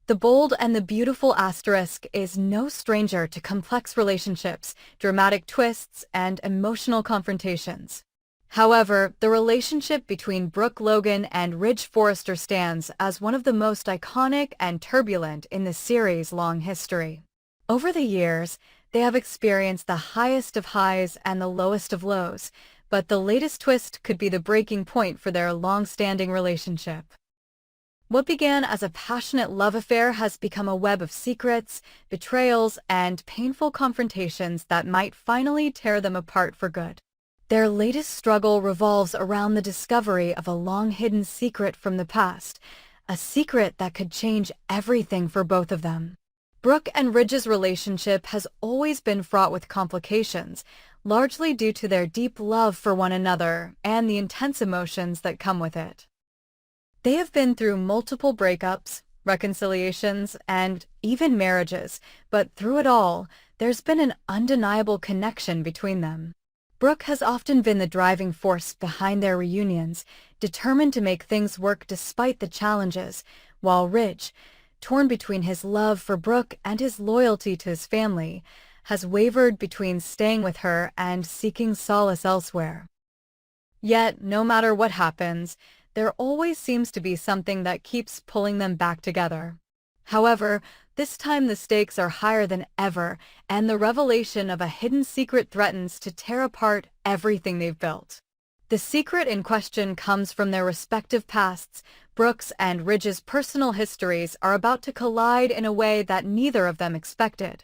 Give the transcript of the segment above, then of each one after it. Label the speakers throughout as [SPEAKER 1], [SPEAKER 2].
[SPEAKER 1] The bold and the beautiful asterisk is no stranger to complex relationships, dramatic twists, and emotional confrontations. However, the relationship between Brooke Logan and Ridge Forrester stands as one of the most iconic and turbulent in the series' long history. Over the years, they have experienced the highest of highs and the lowest of lows, but the latest twist could be the breaking point for their long-standing relationship. What began as a passionate love affair has become a web of secrets, betrayals, and painful confrontations that might finally tear them apart for good. Their latest struggle revolves around the discovery of a long-hidden secret from the past, a secret that could change everything for both of them. Brooke and Ridge's relationship has always been fraught with complications, largely due to their deep love for one another and the intense emotions that come with it. They have been through multiple breakups, reconciliations, and even marriages, but through it all, there's been an undeniable connection between them. Brooke has often been the driving force behind their reunions, determined to make things work despite the challenges, while Ridge, torn between his love for Brooke and his loyalty to his family, has wavered between staying with her and seeking solace elsewhere. Yet, no matter what happens, there always seems to be something that keeps pulling them back together. However, this time the stakes are higher than ever, and the revelation of a hidden secret threatens to tear apart everything they've built. The secret in question comes from their respective pasts. Brooke's and Ridge's personal histories are about to collide in a way that neither of them expected.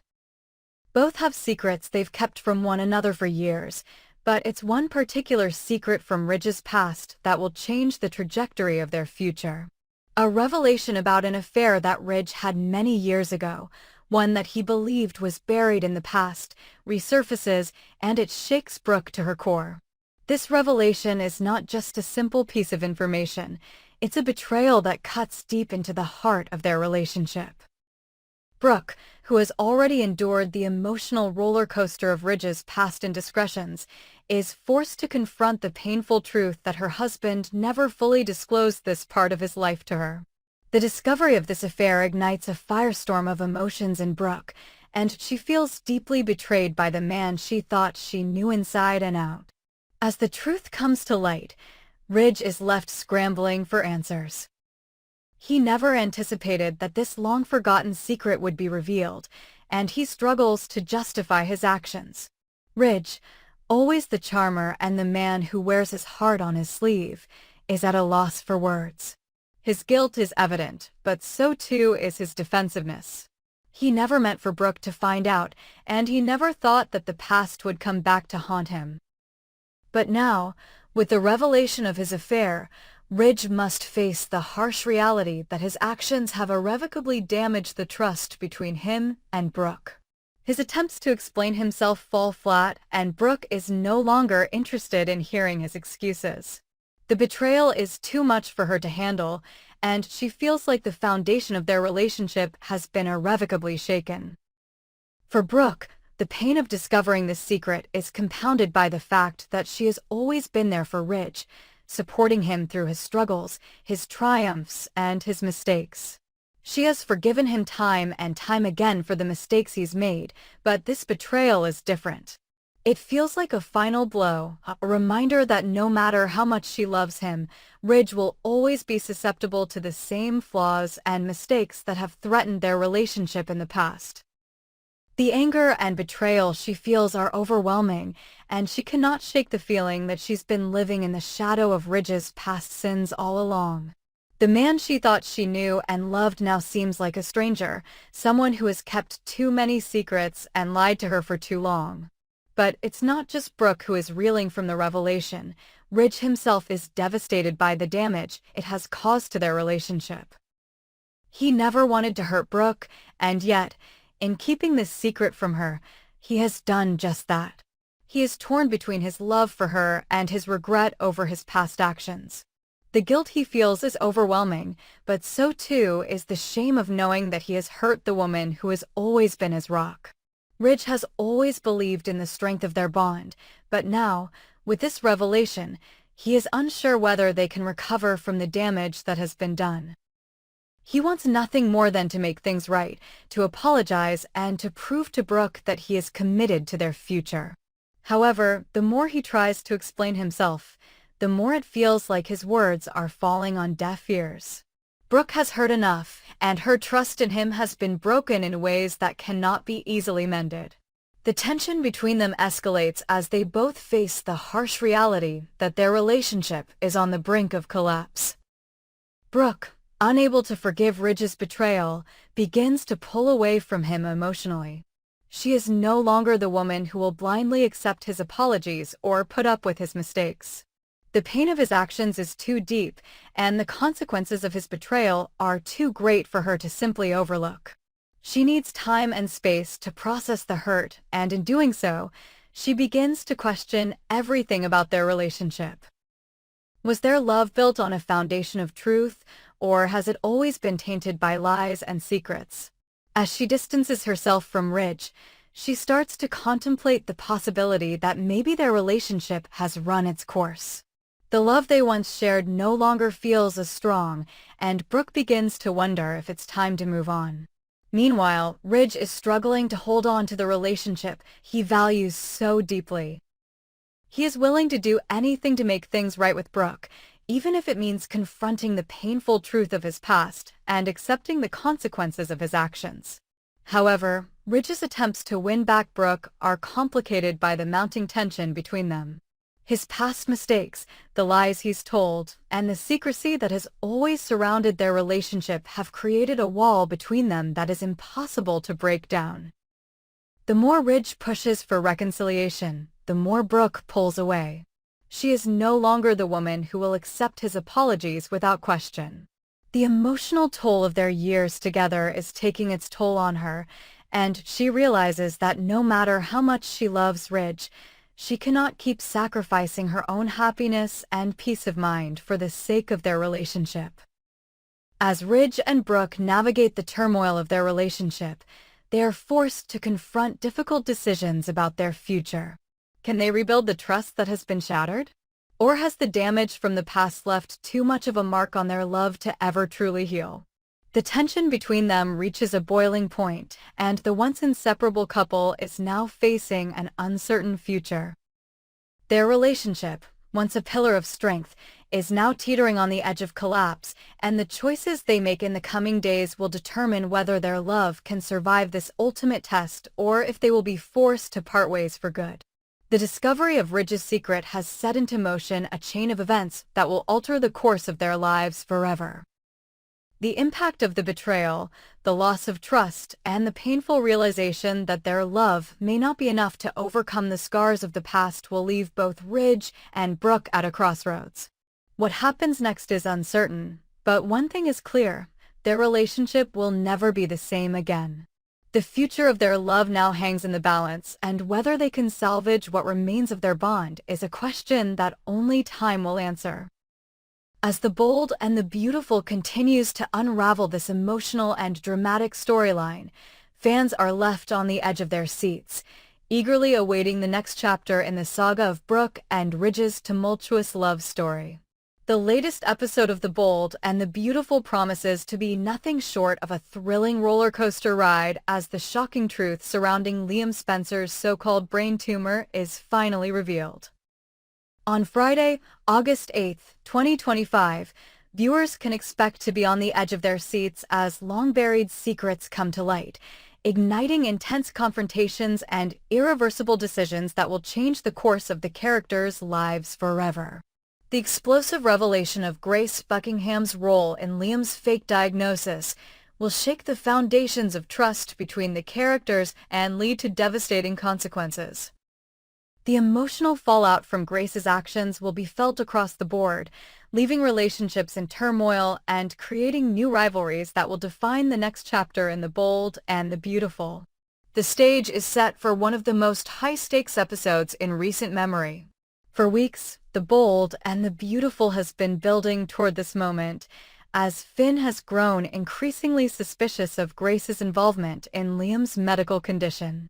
[SPEAKER 1] Both have secrets they've kept from one another for years, but it's one particular secret from Ridge's past that will change the trajectory of their future. A revelation about an affair that Ridge had many years ago, one that he believed was buried in the past, resurfaces, and it shakes Brooke to her core. This revelation is not just a simple piece of information, it's a betrayal that cuts deep into the heart of their relationship. Brooke, who has already endured the emotional roller coaster of Ridge's past indiscretions, is forced to confront the painful truth that her husband never fully disclosed this part of his life to her. The discovery of this affair ignites a firestorm of emotions in Brooke, and she feels deeply betrayed by the man she thought she knew inside and out. As the truth comes to light, Ridge is left scrambling for answers. He never anticipated that this long-forgotten secret would be revealed, and he struggles to justify his actions. Ridge, always the charmer and the man who wears his heart on his sleeve, is at a loss for words. His guilt is evident, but so too is his defensiveness. He never meant for Brooke to find out, and he never thought that the past would come back to haunt him. But now, with the revelation of his affair, Ridge must face the harsh reality that his actions have irrevocably damaged the trust between him and Brooke. His attempts to explain himself fall flat, and Brooke is no longer interested in hearing his excuses. The betrayal is too much for her to handle, and she feels like the foundation of their relationship has been irrevocably shaken. For Brooke, the pain of discovering this secret is compounded by the fact that she has always been there for Ridge, supporting him through his struggles, his triumphs, and his mistakes. She has forgiven him time and time again for the mistakes he's made, but this betrayal is different. It feels like a final blow, a reminder that no matter how much she loves him, Ridge will always be susceptible to the same flaws and mistakes that have threatened their relationship in the past. The anger and betrayal she feels are overwhelming, and she cannot shake the feeling that she's been living in the shadow of Ridge's past sins all along. The man she thought she knew and loved now seems like a stranger, someone who has kept too many secrets and lied to her for too long. But it's not just Brooke who is reeling from the revelation. Ridge himself is devastated by the damage it has caused to their relationship. He never wanted to hurt Brooke, and yet, in keeping this secret from her, he has done just that. He is torn between his love for her and his regret over his past actions. The guilt he feels is overwhelming, but so too is the shame of knowing that he has hurt the woman who has always been his rock. Ridge has always believed in the strength of their bond, but now, with this revelation, he is unsure whether they can recover from the damage that has been done. He wants nothing more than to make things right, to apologize, and to prove to Brooke that he is committed to their future. However, the more he tries to explain himself, the more it feels like his words are falling on deaf ears. Brooke has heard enough, and her trust in him has been broken in ways that cannot be easily mended. The tension between them escalates as they both face the harsh reality that their relationship is on the brink of collapse. Brooke, unable to forgive Ridge's betrayal, begins to pull away from him emotionally. She is no longer the woman who will blindly accept his apologies or put up with his mistakes. The pain of his actions is too deep, and the consequences of his betrayal are too great for her to simply overlook. She needs time and space to process the hurt, and in doing so, she begins to question everything about their relationship. Was their love built on a foundation of truth, or has it always been tainted by lies and secrets? As she distances herself from Ridge, she starts to contemplate the possibility that maybe their relationship has run its course. The love they once shared no longer feels as strong, and Brooke begins to wonder if it's time to move on. Meanwhile, Ridge is struggling to hold on to the relationship he values so deeply. He is willing to do anything to make things right with Brooke, even if it means confronting the painful truth of his past and accepting the consequences of his actions. However, Ridge's attempts to win back Brooke are complicated by the mounting tension between them. His past mistakes, the lies he's told, and the secrecy that has always surrounded their relationship have created a wall between them that is impossible to break down. The more Ridge pushes for reconciliation, the more Brooke pulls away. She is no longer the woman who will accept his apologies without question. The emotional toll of their years together is taking its toll on her, and she realizes that no matter how much she loves Ridge, she cannot keep sacrificing her own happiness and peace of mind for the sake of their relationship. As Ridge and Brooke navigate the turmoil of their relationship, they are forced to confront difficult decisions about their future. Can they rebuild the trust that has been shattered? Or has the damage from the past left too much of a mark on their love to ever truly heal? The tension between them reaches a boiling point, and the once inseparable couple is now facing an uncertain future. Their relationship, once a pillar of strength, is now teetering on the edge of collapse, and the choices they make in the coming days will determine whether their love can survive this ultimate test or if they will be forced to part ways for good. The discovery of Ridge's secret has set into motion a chain of events that will alter the course of their lives forever. The impact of the betrayal, the loss of trust, and the painful realization that their love may not be enough to overcome the scars of the past will leave both Ridge and Brooke at a crossroads. What happens next is uncertain, but one thing is clear: their relationship will never be the same again. The future of their love now hangs in the balance, and whether they can salvage what remains of their bond is a question that only time will answer. As The Bold and the Beautiful continues to unravel this emotional and dramatic storyline, fans are left on the edge of their seats, eagerly awaiting the next chapter in the saga of Brooke and Ridge's tumultuous love story. The latest episode of The Bold and the Beautiful promises to be nothing short of a thrilling roller coaster ride as the shocking truth surrounding Liam Spencer's so-called brain tumor is finally revealed. On Friday, August 8, 2025, viewers can expect to be on the edge of their seats as long-buried secrets come to light, igniting intense confrontations and irreversible decisions that will change the course of the characters' lives forever. The explosive revelation of Grace Buckingham's role in Liam's fake diagnosis will shake the foundations of trust between the characters and lead to devastating consequences. The emotional fallout from Grace's actions will be felt across the board, leaving relationships in turmoil and creating new rivalries that will define the next chapter in The Bold and the Beautiful. The stage is set for one of the most high-stakes episodes in recent memory. For weeks, The Bold and the Beautiful has been building toward this moment, as Finn has grown increasingly suspicious of Grace's involvement in Liam's medical condition.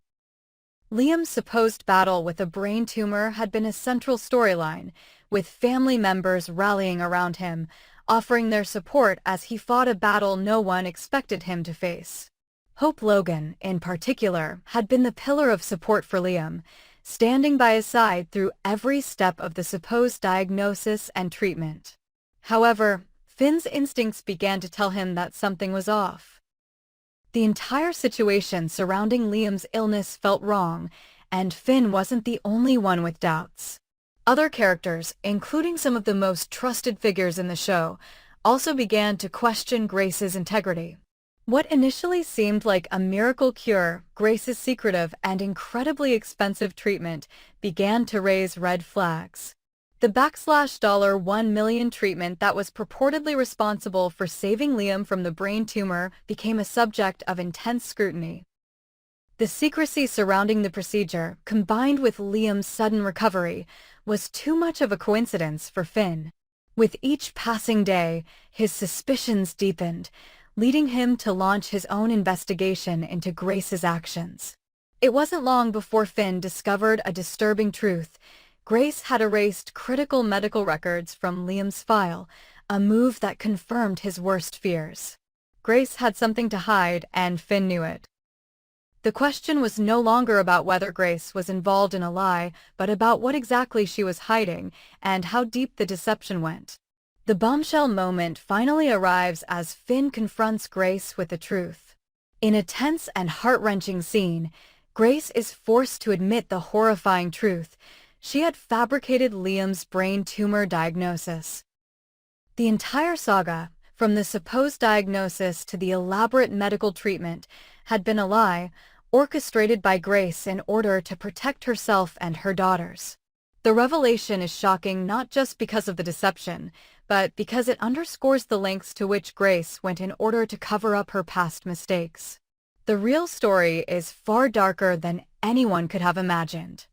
[SPEAKER 1] Liam's supposed battle with a brain tumor had been a central storyline, with family members rallying around him, offering their support as he fought a battle no one expected him to face. Hope Logan, in particular, had been the pillar of support for Liam, standing by his side through every step of the supposed diagnosis and treatment. However, Finn's instincts began to tell him that something was off. The entire situation surrounding Liam's illness felt wrong, and Finn wasn't the only one with doubts. Other characters, including some of the most trusted figures in the show, also began to question Grace's integrity. What initially seemed like a miracle cure, Grace's secretive and incredibly expensive treatment, began to raise red flags. The $1 million treatment that was purportedly responsible for saving Liam from the brain tumor became a subject of intense scrutiny. The secrecy surrounding the procedure, combined with Liam's sudden recovery, was too much of a coincidence for Finn. With each passing day, his suspicions deepened, leading him to launch his own investigation into Grace's actions. It wasn't long before Finn discovered a disturbing truth. Grace had erased critical medical records from Liam's file, a move that confirmed his worst fears. Grace had something to hide, and Finn knew it. The question was no longer about whether Grace was involved in a lie, but about what exactly she was hiding and how deep the deception went. The bombshell moment finally arrives as Finn confronts Grace with the truth. In a tense and heart-wrenching scene, Grace is forced to admit the horrifying truth. She had fabricated Liam's brain tumor diagnosis. The entire saga, from the supposed diagnosis to the elaborate medical treatment, had been a lie, orchestrated by Grace in order to protect herself and her daughters. The revelation is shocking not just because of the deception, but because it underscores the lengths to which Grace went in order to cover up her past mistakes. The real story is far darker than anyone could have imagined.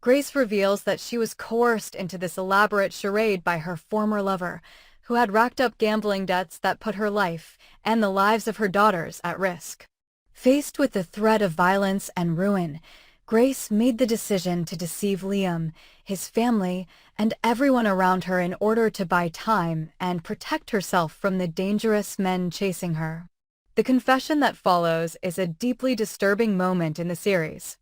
[SPEAKER 1] Grace reveals that she was coerced into this elaborate charade by her former lover, who had racked up gambling debts that put her life and the lives of her daughters at risk. Faced with the threat of violence and ruin, Grace made the decision to deceive Liam, his family, and everyone around her in order to buy time and protect herself from the dangerous men chasing her. The confession that follows is a deeply disturbing moment in the series.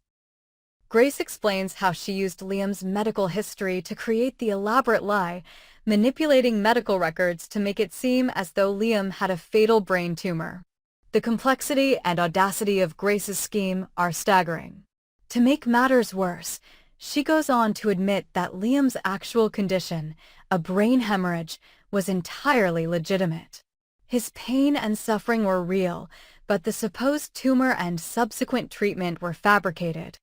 [SPEAKER 1] Grace explains how she used Liam's medical history to create the elaborate lie, manipulating medical records to make it seem as though Liam had a fatal brain tumor. The complexity and audacity of Grace's scheme are staggering. To make matters worse, she goes on to admit that Liam's actual condition, a brain hemorrhage, was entirely legitimate. His pain and suffering were real, but the supposed tumor and subsequent treatment were fabricated.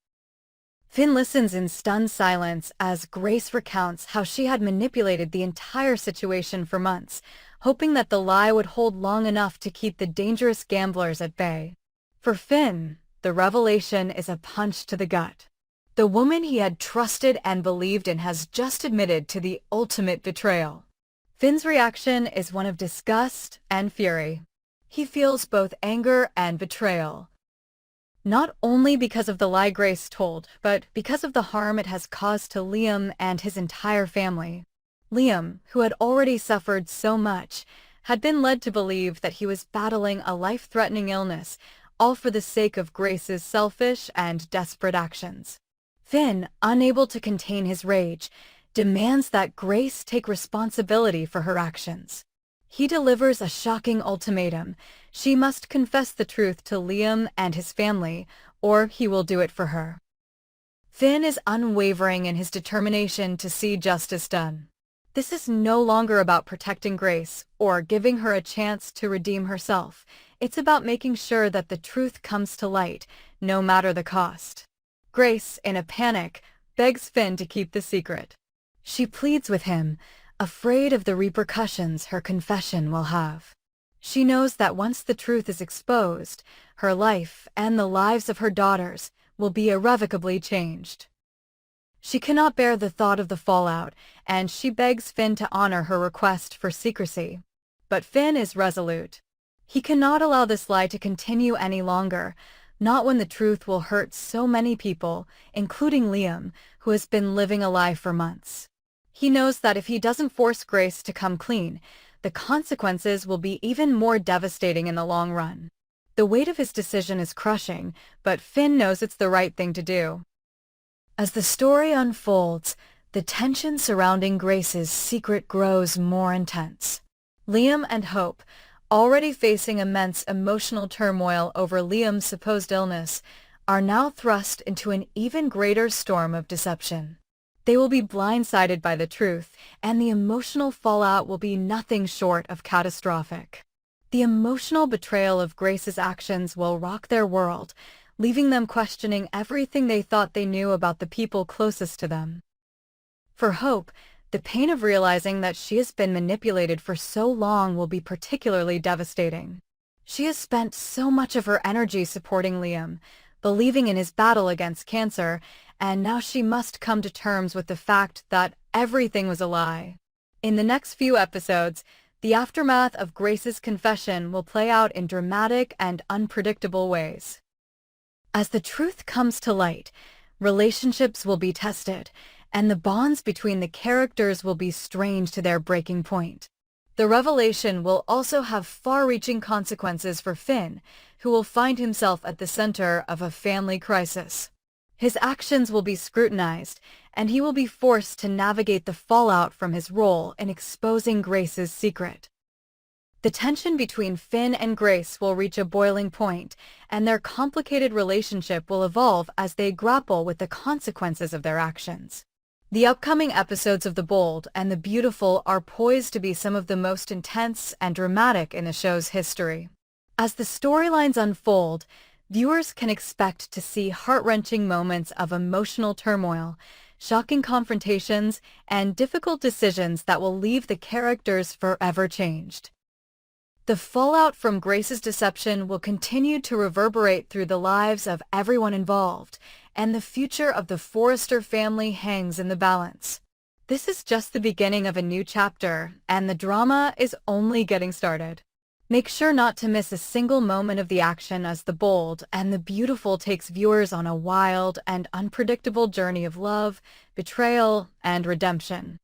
[SPEAKER 1] Finn listens in stunned silence as Grace recounts how she had manipulated the entire situation for months, hoping that the lie would hold long enough to keep the dangerous gamblers at bay. For Finn, the revelation is a punch to the gut. The woman he had trusted and believed in has just admitted to the ultimate betrayal. Finn's reaction is one of disgust and fury. He feels both anger and betrayal. Not only because of the lie Grace told, but because of the harm it has caused to Liam and his entire family. Liam, who had already suffered so much, had been led to believe that he was battling a life-threatening illness, all for the sake of Grace's selfish and desperate actions. Finn, unable to contain his rage, demands that Grace take responsibility for her actions. He delivers a shocking ultimatum. She must confess the truth to Liam and his family, or he will do it for her. Finn is unwavering in his determination to see justice done. This is no longer about protecting Grace or giving her a chance to redeem herself. It's about making sure that the truth comes to light, no matter the cost. Grace, in a panic, begs Finn to keep the secret. She pleads with him, afraid of the repercussions her confession will have. She knows that once the truth is exposed, her life and the lives of her daughters will be irrevocably changed. She cannot bear the thought of the fallout, and she begs Finn to honor her request for secrecy. But Finn is resolute. He cannot allow this lie to continue any longer, not when the truth will hurt so many people, including Liam, who has been living a lie for months. He knows that if he doesn't force Grace to come clean, the consequences will be even more devastating in the long run. The weight of his decision is crushing, but Finn knows it's the right thing to do. As the story unfolds, the tension surrounding Grace's secret grows more intense. Liam and Hope, already facing immense emotional turmoil over Liam's supposed illness, are now thrust into an even greater storm of deception. They will be blindsided by the truth, and the emotional fallout will be nothing short of catastrophic. The emotional betrayal of Grace's actions will rock their world, leaving them questioning everything they thought they knew about the people closest to them. For Hope, the pain of realizing that she has been manipulated for so long will be particularly devastating. She has spent so much of her energy supporting Liam, believing in his battle against cancer, and now she must come to terms with the fact that everything was a lie. In the next few episodes, the aftermath of Grace's confession will play out in dramatic and unpredictable ways. As the truth comes to light, relationships will be tested, and the bonds between the characters will be strained to their breaking point. The revelation will also have far-reaching consequences for Finn, who will find himself at the center of a family crisis. His actions will be scrutinized, and he will be forced to navigate the fallout from his role in exposing Grace's secret. The tension between Finn and Grace will reach a boiling point, and their complicated relationship will evolve as they grapple with the consequences of their actions. The upcoming episodes of The Bold and the Beautiful are poised to be some of the most intense and dramatic in the show's history. As the storylines unfold, viewers can expect to see heart-wrenching moments of emotional turmoil, shocking confrontations, and difficult decisions that will leave the characters forever changed. The fallout from Grace's deception will continue to reverberate through the lives of everyone involved, and the future of the Forrester family hangs in the balance. This is just the beginning of a new chapter, and the drama is only getting started. Make sure not to miss a single moment of the action as The Bold and the Beautiful takes viewers on a wild and unpredictable journey of love, betrayal, and redemption.